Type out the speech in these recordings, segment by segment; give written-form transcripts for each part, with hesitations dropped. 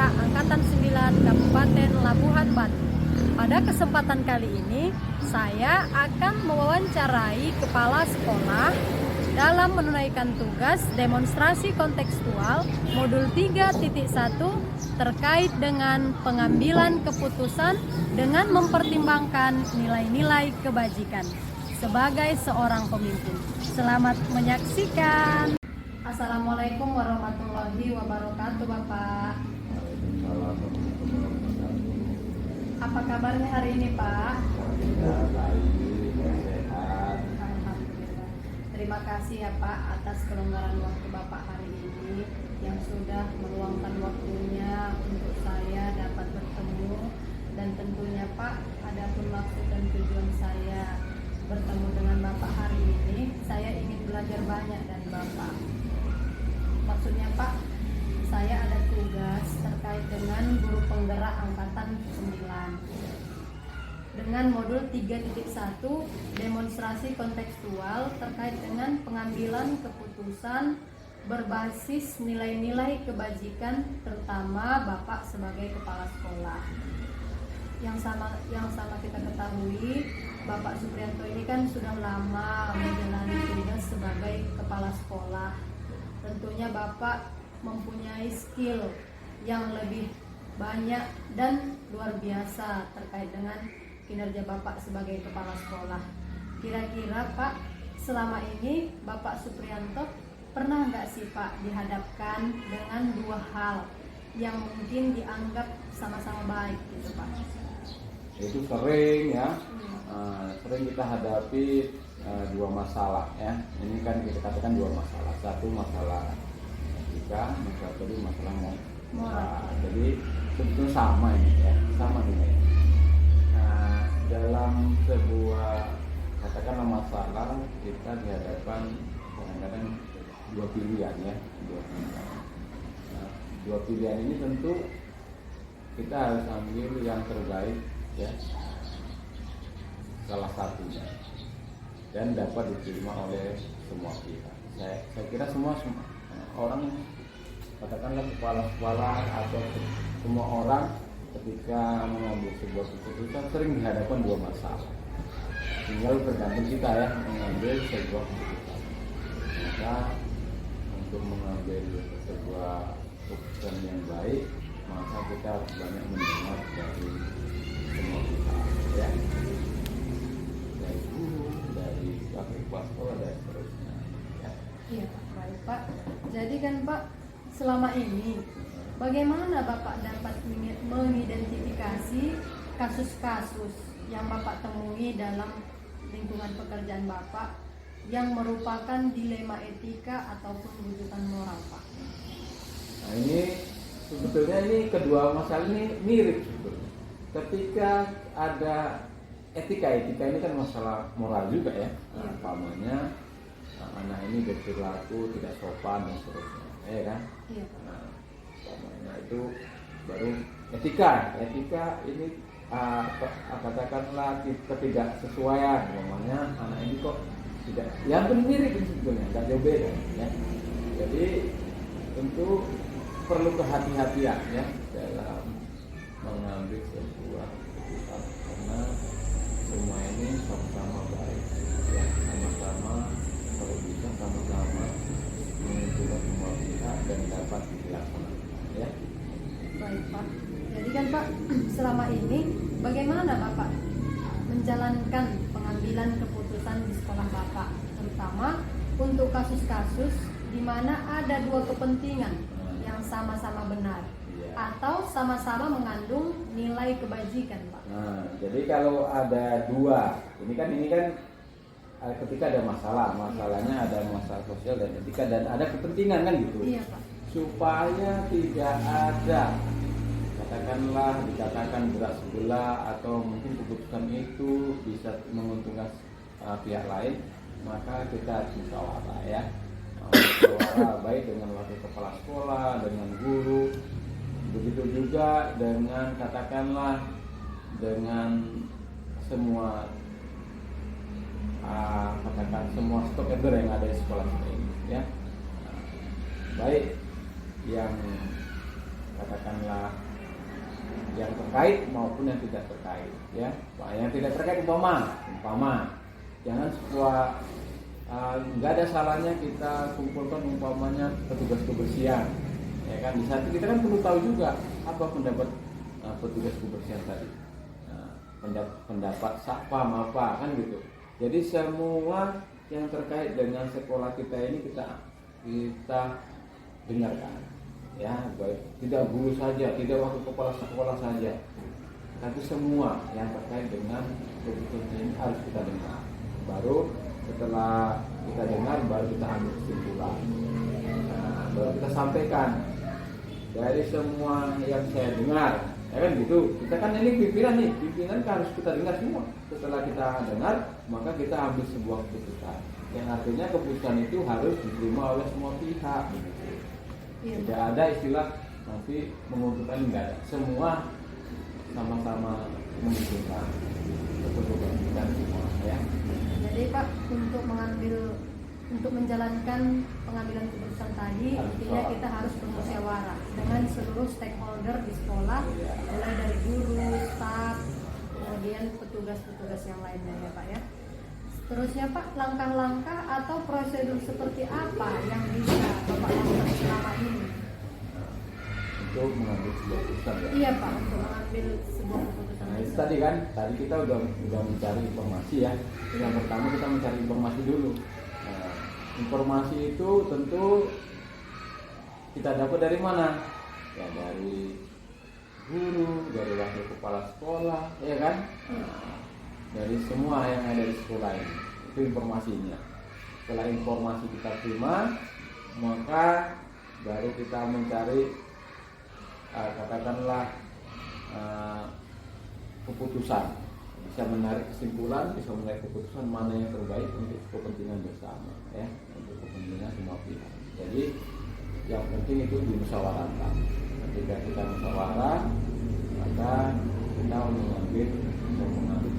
Penggerak Angkatan 9 Kabupaten Labuhan Batu. Pada kesempatan kali ini, saya akan mewawancarai kepala sekolah dalam menunaikan tugas demonstrasi kontekstual modul 3.1 terkait dengan pengambilan keputusan dengan mempertimbangkan nilai-nilai kebajikan sebagai seorang pemimpin. Selamat menyaksikan. Assalamualaikum warahmatullahi wabarakatuh, Bapak. Apa kabarnya hari ini, Pak? Alhamdulillah. Terima kasih ya, Pak, atas kelonggaran waktu Bapak hari ini yang sudah meluangkan waktunya untuk saya dapat bertemu. Dan tentunya, Pak, adapun maksud dan tujuan saya bertemu dengan Bapak hari ini, saya ingin belajar banyak dari Bapak. Maksudnya, Pak, saya ada tugas terkait dengan guru penggerak angkatan 9 dengan modul 3.1 demonstrasi kontekstual terkait dengan pengambilan keputusan berbasis nilai-nilai kebajikan, terutama Bapak sebagai kepala sekolah. Yang sama kita ketahui, Bapak Suprianto ini kan sudah lama menjalani tugas sebagai kepala sekolah. Tentunya Bapak mempunyai skill yang lebih banyak dan luar biasa terkait dengan kinerja Bapak sebagai kepala sekolah. Kira-kira, Pak, selama ini Bapak Suprianto pernah nggak sih, Pak, dihadapkan dengan dua hal yang mungkin dianggap sama-sama baik gitu, Pak? Itu sering ya, sering kita hadapi dua masalah ya. Ini kan kita katakan dua masalah. Satu masalah etika, masalah kedua masalah moral. Jadi tentu sama ini ya, sama ini. Nah, dalam sebuah katakanlah masalah, kita dihadapkan kadang-kadang dua pilihan ya, dua pilihan ini tentu kita harus ambil yang terbaik ya, salah satunya, dan dapat diterima oleh semua pihak. Saya kira semua orang, katakanlah kepala sekolah atau semua orang ketika mengambil sebuah keputusan sering dihadapkan dua masalah. Tinggal tergantung kita ya mengambil sebuah keputusan. Maka untuk mengambil sebuah keputusan yang baik, maka kita harus banyak mendengar dari semua pihak ya. Dari guru, dari wakil kepala sekolah, dan seterusnya ya. Iya, Pak. Baik, Pak. Jadi kan, Pak, selama ini bagaimana Bapak dapat mengidentifikasi kasus-kasus yang Bapak temui dalam lingkungan pekerjaan Bapak yang merupakan dilema etika ataupun rujukan moral, Pak? Nah, ini sebetulnya kedua masalah ini mirip sebetulnya. Ketika ada etika ini kan masalah moral juga ya. Nah, umpamanya anak ini berperilaku tidak sopan dan seterusnya, ya kan? Iya. Nah, umpamanya itu baru etika ini katakanlah ketidaksesuaian, umpamanya anak ini kok tidak, yang mirip sebetulnya, nggak jauh beda ya. Jadi tentu perlu kehati-hatian ya dalam mengambil sebuah keputusan, karena semua ini sama-sama baik ya, sama-sama kalau bisa sama-sama menguntungkan semua pihak dan dapat dilaksanakan ya. Baik, Pak. Jadi kan, Pak, selama ini bagaimana Bapak menjalankan pengambilan keputusan di sekolah Bapak, terutama untuk kasus-kasus di mana ada dua kepentingan yang sama-sama benar atau sama-sama mengandung nilai kebajikan, Pak? Nah, jadi kalau ada dua, ini kan ketika ada masalahnya ada masalah sosial dan etika dan ada kepentingan kan gitu. Iya, Pak. Supaya tidak ada dikatakan berat sebelah atau mungkin keputusan itu bisa menguntungkan pihak lain, maka kita harus musyawarah ya. Musyawarah baik dengan wakil kepala sekolah, dengan guru, begitu juga dengan dengan semua semua stakeholder yang ada di sekolah ini ya. Baik yang katakanlah yang terkait maupun yang tidak terkait, ya. Yang tidak terkait umpama jangan sebuah nggak ada salahnya kita kumpulkan umpamanya petugas kebersihan, ya kan. Di saat kita kan perlu tahu juga apa pendapat petugas kebersihan tadi, pendapat satpam apa, kan gitu. Jadi semua yang terkait dengan sekolah kita ini kita dengarkan, ya, baik tidak guru saja, tidak wakil kepala sekolah saja, tapi semua yang terkait dengan keputusan ini harus kita dengar. Baru setelah kita dengar, baru kita ambil kesimpulan, baru kita sampaikan dari semua yang saya dengar, ya kan gitu. Kita kan ini pimpinan kan harus kita dengar semua. Setelah kita dengar, maka kita ambil sebuah keputusan, yang artinya keputusan itu harus diterima oleh semua pihak. Tidak ada istilah nanti menguntungkan, enggak ada. Semua sama-sama menguntungkan keputusan semua, ya. Jadi Pak, untuk menjalankan pengambilan keputusan tadi, intinya kita harus bermusyawarah dengan seluruh stakeholder di sekolah, mulai dari guru, staf, kemudian petugas-petugas yang lainnya, ya Pak, ya. Terusnya Pak, langkah-langkah atau prosedur seperti apa yang bisa Bapak lakukan selama ini untuk mengambil sebuah keputusan, ya? Iya Pak, untuk mengambil sebuah keputusan. Nah itu tadi kita udah mencari informasi, ya. Yang pertama kita mencari informasi dulu. Nah, informasi itu tentu kita dapat dari mana? Ya dari guru, dari wakil kepala sekolah, ya kan? Nah, dari semua yang ada di sekolah ini, itu informasinya. Setelah informasi kita terima, maka baru kita mencari katakanlah keputusan, bisa menarik kesimpulan, bisa menarik keputusan mana yang terbaik untuk kepentingan bersama, ya, untuk kepentingan semua pihak. Jadi yang penting itu dimusyawarahkan. Ketika kita musyawarah, maka kita mengambil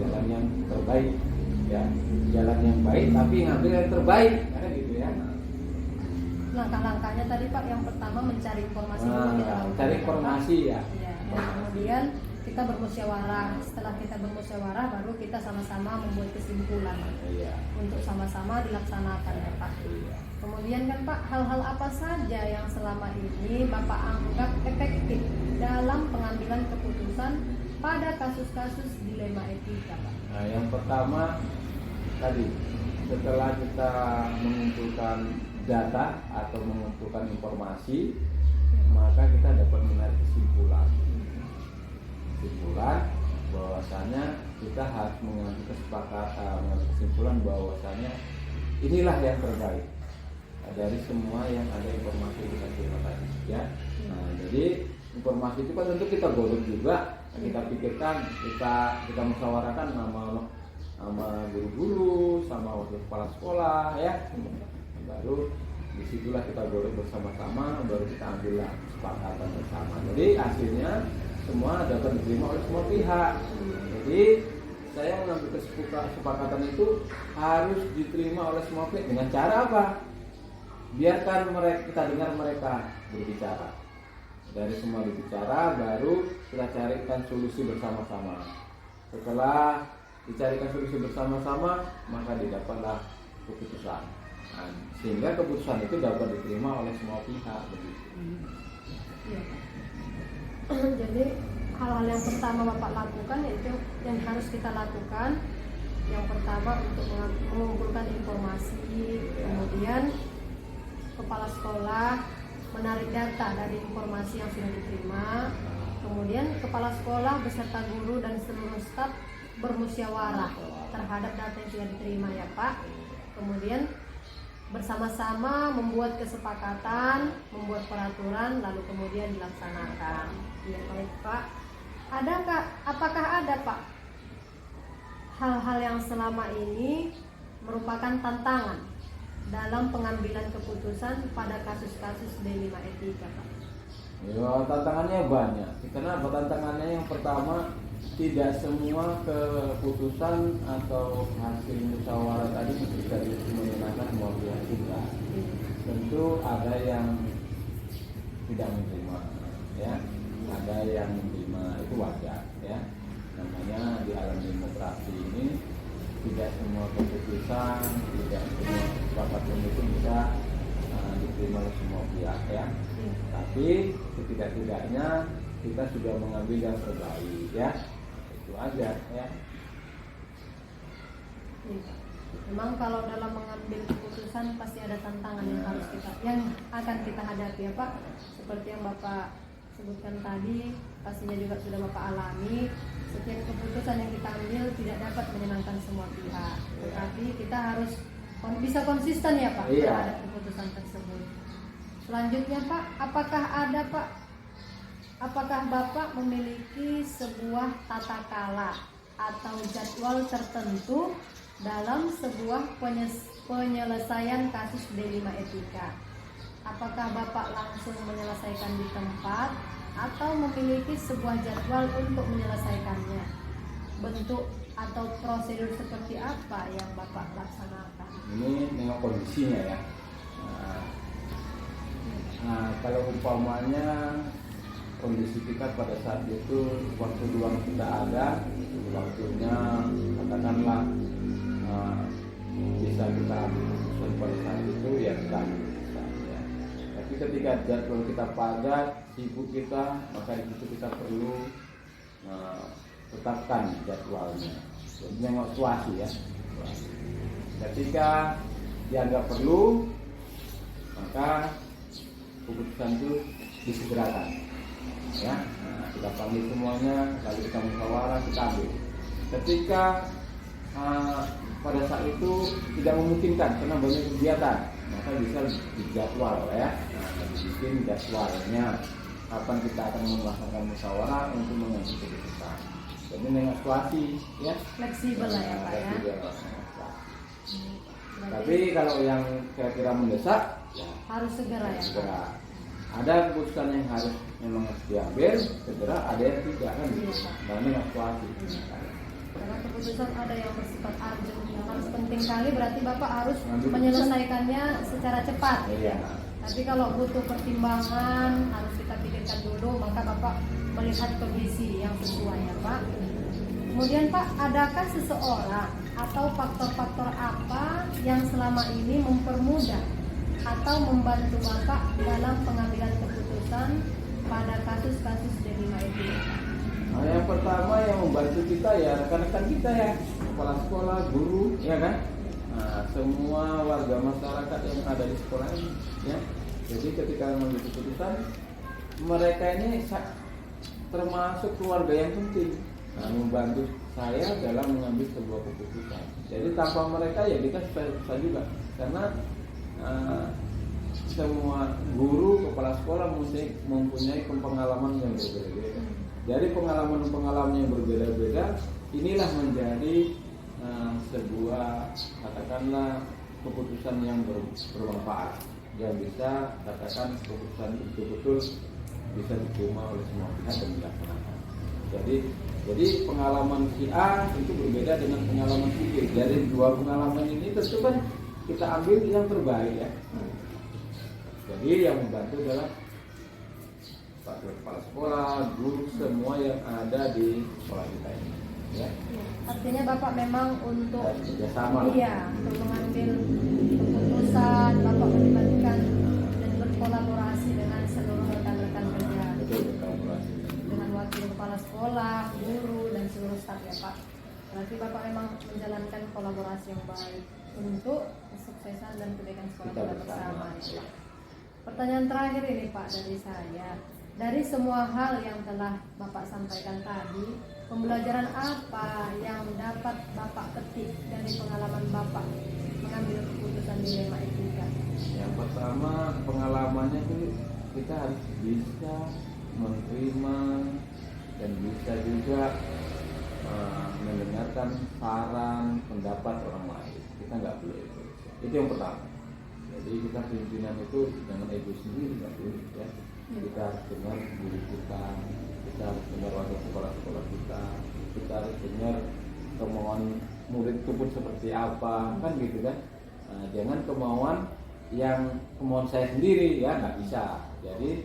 jalan yang terbaik, ya, jalan yang baik tapi ngambil yang terbaik, karena gitu, ya. Langkah-langkahnya tadi Pak, yang pertama mencari informasi dulu, kita cari informasi, ya. Dan kemudian kita bermusyawarah. Setelah kita bermusyawarah, baru kita sama-sama membuat kesimpulan, untuk sama-sama dilaksanakan, ya Pak. Kemudian kan Pak, hal-hal apa saja yang selama ini Bapak anggap efektif dalam pengambilan keputusan pada kasus-kasus dilema etika, Pak? Nah, yang pertama tadi, setelah kita mengumpulkan data atau mengumpulkan informasi, maka kita dapat menarik kesimpulan bahwasanya kita harus mengambil kesepakatan, mengambil kesimpulan bahwasanya inilah yang terbaik dari semua yang ada informasi yang kita terima tadi, ya. Nah, jadi informasi itu kan tentu kita godok juga, kita pikirkan, kita musyawarahkan sama guru-guru, sama wakil kepala sekolah, ya. Baru disitulah kita godok bersama-sama, baru kita ambillah kesepakatan bersama. Jadi hasilnya semua dapat diterima oleh semua pihak. Jadi saya mengambil kesepakatan itu harus diterima oleh semua pihak dengan cara apa? Biarkan kita dengar mereka berbicara. Dari semua berbicara, baru kita carikan solusi bersama-sama. Setelah dicarikan solusi bersama-sama, maka didapatlah keputusan. Nah, sehingga keputusan itu dapat diterima oleh semua pihak, begitu. Ya. Jadi hal-hal yang pertama Bapak lakukan, yaitu yang harus kita lakukan. Yang pertama untuk mengumpulkan informasi, kemudian kepala sekolah menarik data dari informasi yang sudah diterima, kemudian kepala sekolah beserta guru dan seluruh staf bermusyawarah terhadap data yang sudah diterima, ya Pak. Kemudian bersama-sama membuat kesepakatan, membuat peraturan, lalu kemudian dilaksanakan. Ya baik Pak. Apakah ada Pak hal-hal yang selama ini merupakan tantangan dalam pengambilan keputusan pada kasus-kasus dilema etika, Pak? Ya, tantangannya banyak. Kenapa? Tantangannya yang pertama, tidak semua keputusan atau hasil musyawarah tadi bisa menggunakan semua pihak juga. Tentu ada yang tidak menerima, ya. Ada yang menerima, itu wajar ya. Namanya di alam demokrasi ini tidak semua keputusan, tidak semua kesepakatan itu bisa diterima oleh semua pihak ya. Tapi setidak-tidaknya kita sudah mengambil yang terbaik ya. Itu aja ya. Memang kalau dalam mengambil keputusan pasti ada tantangan yang akan kita hadapi ya Pak. Seperti yang Bapak sebutkan tadi, pastinya juga sudah Bapak alami. Setiap keputusan yang kita ambil tidak dapat menyenangkan semua pihak. Tetapi kita harus bisa konsisten ya Pak terhadap keputusan tersebut. Selanjutnya Pak, apakah Bapak memiliki sebuah tata kala atau jadwal tertentu dalam sebuah penyelesaian kasus D5 etika? Apakah Bapak langsung menyelesaikan di tempat atau memiliki sebuah jadwal untuk menyelesaikannya? Bentuk atau prosedur seperti apa yang Bapak laksanakan? Ini dengan kondisinya ya. Kalau umpamanya kondisi kita pada saat itu waktu luang kita ada, waktunya katakanlah bisa kita ambil keputusan pada saat itu ya kita ambil keputusan ya. Tapi ketika jadwal kita padat, sibuk kita, maka di situ kita perlu tetapkan jadwalnya. Jadi yang situasi ya. Ketika dianggap perlu, maka keputusan itu disegerakan ya. Kita panggil semuanya, lalu kita musyawarah, kita ambil. Ketika pada saat itu tidak memungkinkan karena banyak kegiatan, maka bisa dijadwal ya. Bikin jadwalnya kapan kita akan melaksanakan musyawarah untuk mengambil keputusan. Jadi dengan situasi ya. Fleksibel lah ya Pak ya. Tapi kalau yang kira-kira mendesak ya harus segera ya Pak. Ada keputusan yang harus memang diambil segera, ada yang tidak kan karena situasi. Karena keputusan ada yang bersifat urgent, yang harus penting kali, berarti Bapak harus menyelesaikannya secara cepat. Iya. Tapi kalau butuh pertimbangan, harus kita pikirkan dulu, maka Bapak melihat kondisi yang sesuai ya Pak. Kemudian Pak, adakah seseorang atau faktor-faktor apa yang selama ini mempermudah atau membantu Bapak dalam pengambilan keputusan pada kasus-kasus D5 itu? Nah, yang pertama yang membantu kita ya rekan-rekan kita ya, kepala sekolah, guru, ya kan? Nah, semua warga masyarakat yang ada di sekolah ini, ya. Jadi ketika mengambil keputusan, mereka ini termasuk keluarga yang penting. Nah, membantu saya dalam mengambil sebuah keputusan. Jadi tanpa mereka ya kita susah juga, karena semua guru, kepala sekolah mempunyai pengalaman yang berbeda-beda. Dari pengalaman-pengalaman yang berbeda-beda, inilah menjadi sebuah katakanlah keputusan yang bermanfaat, yang bisa katakan keputusan betul-betul bisa diterima oleh semua pihak dan dilaksanakan. Jadi pengalaman si A itu berbeda dengan pengalaman si B. Dari dua pengalaman ini tentu kan kita ambil yang terbaik ya. Jadi yang membantu adalah Pak Kepala Sekolah, guru, semua yang ada di sekolah kita ini. Ya. Artinya Bapak memang untuk kerjasama. Iya, untuk mengambil keputusan, Bapak melibatkan dan berkolaborasi dengan seluruh rekan-rekan kerja. Betul, berkolaborasi. Dengan wakil kepala sekolah, guru, dan seluruh staf ya Pak. Berarti Bapak memang menjalankan kolaborasi yang baik untuk kesuksesan dan kebaikan sekolah kita bersama. Ya. Pertanyaan terakhir ini Pak dari saya. Dari semua hal yang telah Bapak sampaikan tadi, pembelajaran apa yang dapat Bapak petik dari pengalaman Bapak mengambil keputusan dilema etika? Yang pertama, pengalamannya itu kita harus bisa menerima dan bisa juga mendengarkan saran, pendapat orang lain. Kita nggak boleh itu. Itu yang pertama. Jadi kita pimpinan itu jangan ego sendiri, nggak boleh ya. Kita harus dengar guru kita harus dengar wakil kepala sekolah kita harus dengar kemauan murid itu pun seperti apa, kan gitu kan. Jangan kemauan saya sendiri ya, nggak bisa. Jadi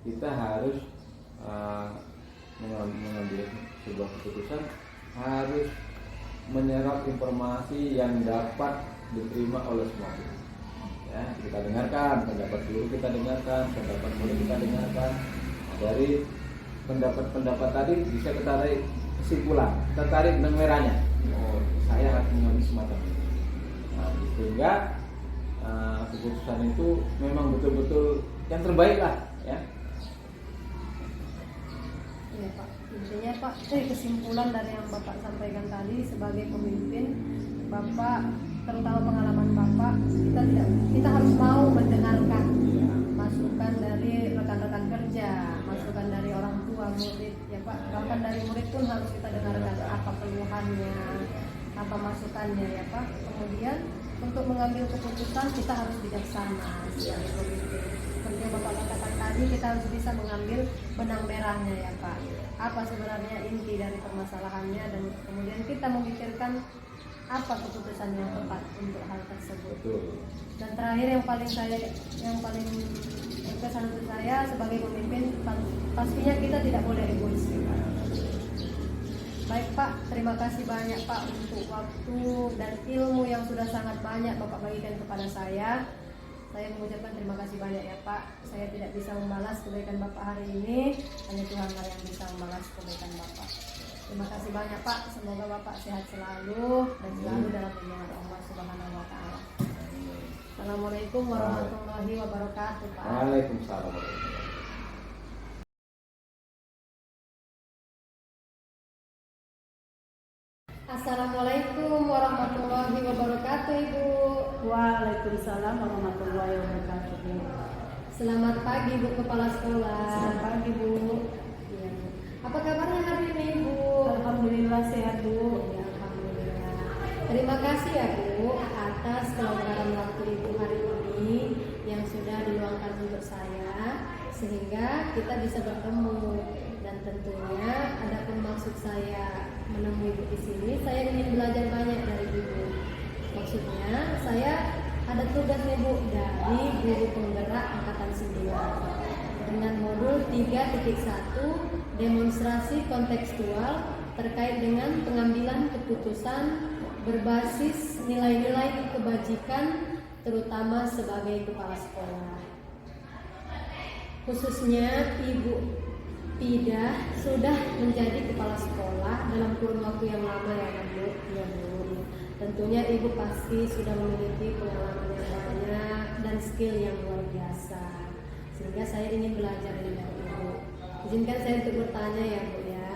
kita harus uh, mengambil sebuah keputusan harus menyerap informasi yang dapat diterima oleh semua pihak. Ya, kita dengarkan pendapat guru, kita dengarkan pendapat murid, kita dengarkan. Dari pendapat-pendapat tadi bisa kita tarik kesimpulan, kita tarik benang merahnya. Oh, saya harus mengambil semacam ini. Nah, sehingga keputusan itu memang betul-betul yang terbaik lah, ya. Ya Pak, intinya Pak, kesimpulan dari yang Bapak sampaikan tadi sebagai pemimpin, Bapak terutama pengalaman Bapak, kita harus mau mendengarkan masukan dari rekan-rekan kerja, masukan dari orang tua, murid, ya Pak, bahkan dari murid pun harus kita dengarkan apa keluhannya, apa masukannya ya Pak. Kemudian untuk mengambil keputusan kita harus bijaksana sebagai pemimpin. Seperti yang Bapak katakan tadi, kita harus bisa mengambil benang merahnya ya Pak. Apa sebenarnya inti dari permasalahannya, dan kemudian kita memikirkan apa keputusan yang tepat untuk hal tersebut. Dan terakhir yang paling berkesan untuk saya sebagai pemimpin, pastinya kita tidak boleh egois. Baik Pak, terima kasih banyak Pak untuk waktu dan ilmu yang sudah sangat banyak Bapak bagikan kepada saya. Saya mengucapkan terima kasih banyak ya Pak. Saya tidak bisa membalas kebaikan Bapak hari ini, hanya Tuhan lah yang bisa membalas kebaikan Bapak. Terima kasih banyak Pak. Semoga Bapak sehat selalu dan selalu dalam lindungan Allah Subhanahu wa taala. Assalamualaikum warahmatullahi wabarakatuh Pak. Waalaikumsalam. Assalamualaikum warahmatullahi wabarakatuh Ibu. Waalaikumsalam warahmatullahi wabarakatuh. Selamat pagi Bu Kepala Sekolah. Selamat pagi Bu. Ya, Bu. Apa kabarnya hari ini Ibu? Alhamdulillah sehat Bu. Ya, alhamdulillah. Terima kasih ya Bu atas kelonggaran waktu Ibu hari ini yang sudah diluangkan untuk saya, sehingga kita bisa bertemu. Dan tentunya adapun maksud saya menemui Ibu di sini, saya ingin belajar banyak dari Ibu. Maksudnya saya ada tugas nih Bu dari guru penggerak angkatan 9 dengan modul 3.1 demonstrasi kontekstual terkait dengan pengambilan keputusan berbasis nilai-nilai kebajikan, terutama sebagai kepala sekolah. Khususnya Ibu Pida sudah menjadi kepala sekolah dalam kurun waktu yang lama ya Bu. Ya Bu. Tentunya Ibu pasti sudah memiliki pengalaman yang banyak dan skill yang luar biasa. Sehingga saya ingin belajar dari Ibu. Izinkan saya untuk bertanya ya Bu ya.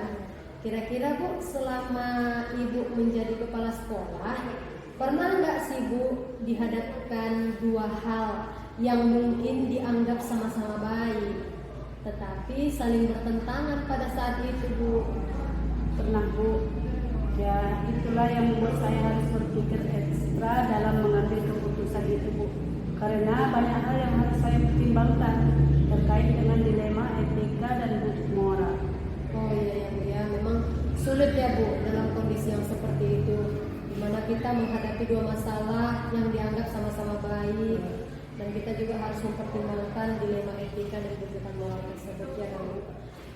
Kira-kira Bu, selama Ibu menjadi kepala sekolah, pernah nggak sih Bu dihadapkan dua hal yang mungkin dianggap sama-sama baik, tetapi saling bertentangan pada saat itu Bu? Pernah Bu. Ya itulah yang membuat saya harus berpikir ekstra dalam mengambil keputusan itu Bu. Karena banyak hal yang harus saya pertimbangkan terkait dengan dilema etika dan moral. Oh iya ya Bu ya, memang sulit ya Bu dalam kondisi yang seperti itu, di mana kita menghadapi dua masalah yang dianggap sama-sama baik, dan kita juga harus mempertimbangkan dilema etika dan kebutuhan moral tersebut ya Bu.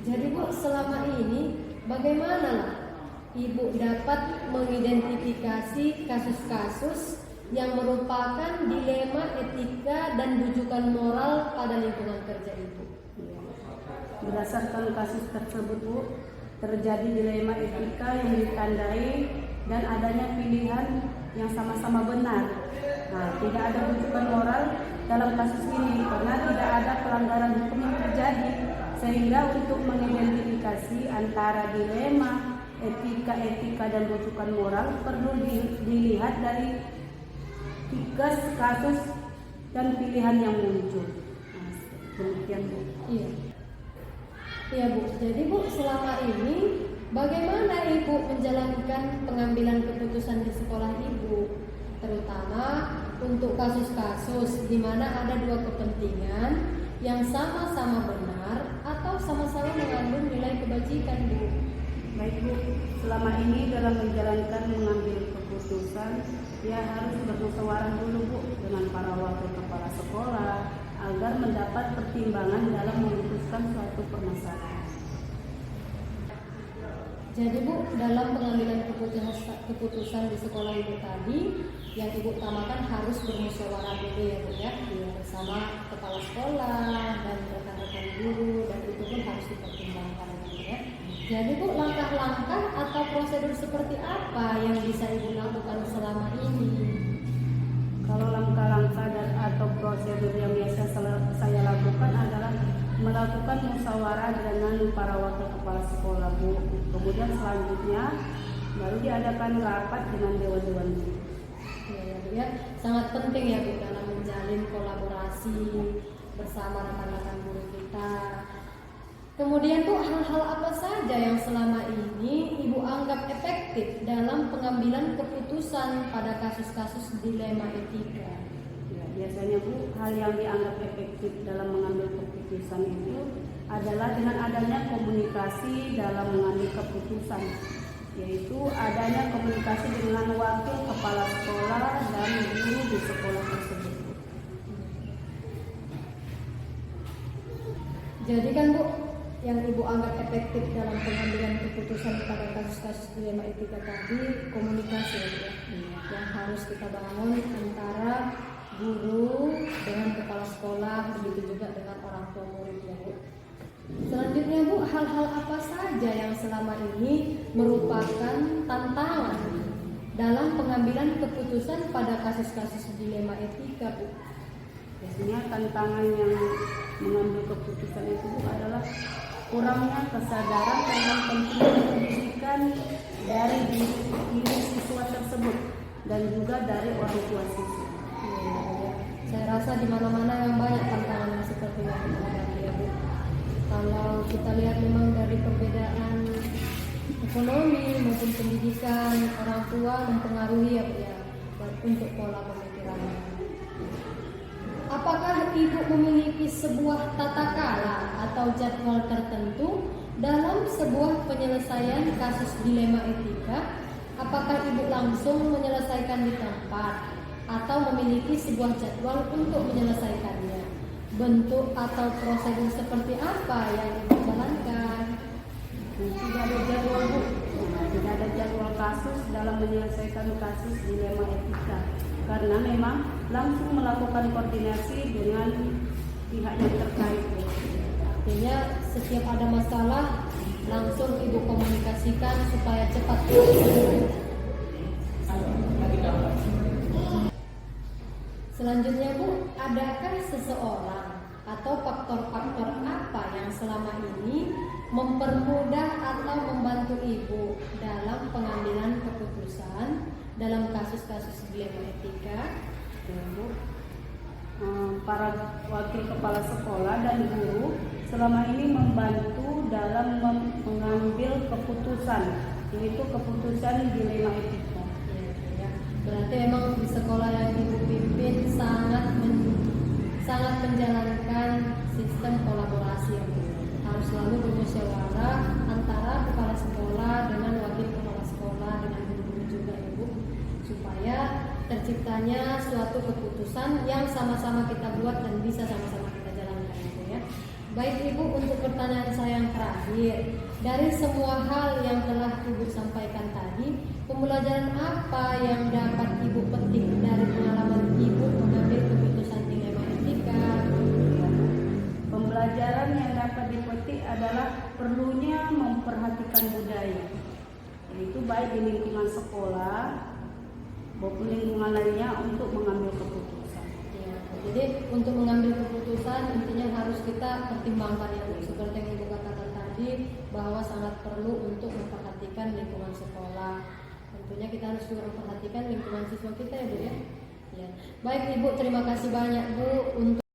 Jadi Bu, selama ini bagaimana lah Ibu dapat mengidentifikasi kasus-kasus yang merupakan dilema etika dan rujukan moral pada lingkungan kerja Ibu? Berdasarkan kasus tersebut Bu, terjadi dilema etika yang ditandai dan adanya pilihan yang sama-sama benar. Nah, tidak ada rujukan moral dalam kasus ini karena tidak ada pelanggaran hukum yang terjadi, sehingga untuk mengidentifikasi antara dilema etika dan rujukan moral perlu dilihat dari tiga kasus dan pilihan yang muncul. Nah, demikian Bu. Iya. Iya Bu, jadi Bu selama ini bagaimana Ibu menjalankan pengambilan keputusan di sekolah Ibu, terutama untuk kasus-kasus di mana ada dua kepentingan yang sama-sama benar atau sama-sama mengandung nilai kebajikan Bu? Baik Bu, selama ini dalam menjalankan mengambil keputusan, ya harus bermusyawarah dulu Bu dengan para wakil kepala sekolah agar mendapat pertimbangan dalam memutuskan suatu permasalahan. Jadi Bu, dalam pengambilan keputusan di sekolah Ibu tadi, yang Ibu utamakan harus bermusyawarah dulu ya Bu ya, bersama kepala sekolah dan rekan-rekan guru, dan itu pun harus dipertimbangkan gitu ya. Jadi Bu, langkah-langkah atau prosedur seperti apa yang bisa Ibu lakukan selama ini? Kalau langkah-langkah dan atau prosedur yang biasa saya lakukan adalah melakukan musyawarah dengan para wakil kepala sekolah Bu. Kemudian selanjutnya baru diadakan rapat dengan dewan-dewan. Ya Bu ya, sangat penting ya Bu dalam menjalin kolaborasi bersama rekan-rekan guru kita. Kemudian Bu, hal-hal apa saja yang selama ini Ibu anggap efektif dalam pengambilan keputusan pada kasus-kasus dilema etika? Ya, biasanya Bu, hal yang dianggap efektif dalam mengambil keputusan itu adalah dengan adanya komunikasi dalam mengambil keputusan, yaitu adanya komunikasi dengan wakil kepala sekolah dan guru di sekolah tersebut. Jadi kan Bu, yang Ibu anggap efektif dalam pengambilan keputusan pada kasus-kasus dilema etika tadi komunikasi ya Bu ya, yang harus kita bangun antara guru dengan kepala sekolah, begitu juga dengan orang tua murid ya Bu. Selanjutnya Bu, hal-hal apa saja yang selama ini merupakan tantangan dalam pengambilan keputusan pada kasus-kasus dilema etika Bu? Biasanya tantangan yang mengambil keputusan itu Bu, adalah kurangnya kesadaran tentang pentingnya pendidikan dari diri siswa tersebut dan juga dari orang tua siswa. Ya. Saya rasa di mana-mana yang banyak tantangan yang seperti yang kita hadapi ya Bu. Kalau kita lihat memang dari perbedaan ekonomi maupun pendidikan, orang tua mempengaruhi ya Bu ya untuk pola pemikirannya. Apakah Ibu memiliki sebuah tata cara atau jadwal tertentu dalam sebuah penyelesaian kasus dilema etika? Apakah Ibu langsung menyelesaikan di tempat atau memiliki sebuah jadwal untuk menyelesaikannya? Bentuk atau prosedur seperti apa yang Ibu jalankan? Tidak ada jadwal Bu, tidak ada jadwal kasus dalam menyelesaikan kasus dilema etika, karena memang langsung melakukan koordinasi dengan pihak yang terkait. Artinya setiap ada masalah langsung Ibu komunikasikan supaya cepat. Selanjutnya Bu, adakah seseorang atau faktor-faktor apa yang selama ini mempermudah atau membantu Ibu dalam pengambilan keputusan dalam kasus-kasus dilema etika? Para wakil kepala sekolah dan guru selama ini membantu dalam mengambil keputusan, yaitu keputusan dilema etika. Ya. Berarti memang di sekolah yang Ibu pimpin sangat menjalankan sistem kolaborasi ya Bu. Harus selalu bermusyawarah antara kepala sekolah dengan wakil kepala sekolah dengan guru juga ya Bu, supaya terciptanya suatu keputusan yang sama-sama kita buat dan bisa sama-sama kita jalankan gitu ya. Baik Ibu, untuk pertanyaan saya yang terakhir, dari semua hal yang telah Ibu sampaikan tadi, pembelajaran apa yang dapat Ibu petik dari pengalaman Ibu mengambil keputusan dilema etika? Pembelajaran yang dapat dipetik adalah perlunya memperhatikan budaya, yaitu baik di lingkungan sekolah maupun lingkungan lainnya untuk mengambil keputusan. Ya, jadi untuk mengambil keputusan intinya harus kita pertimbangkan ya Bu. Seperti yang Ibu katakan tadi bahwa sangat perlu untuk memperhatikan lingkungan sekolah. Tentunya kita harus juga memperhatikan lingkungan siswa kita ya Bu ya. Ya. Baik Ibu, terima kasih banyak Bu untuk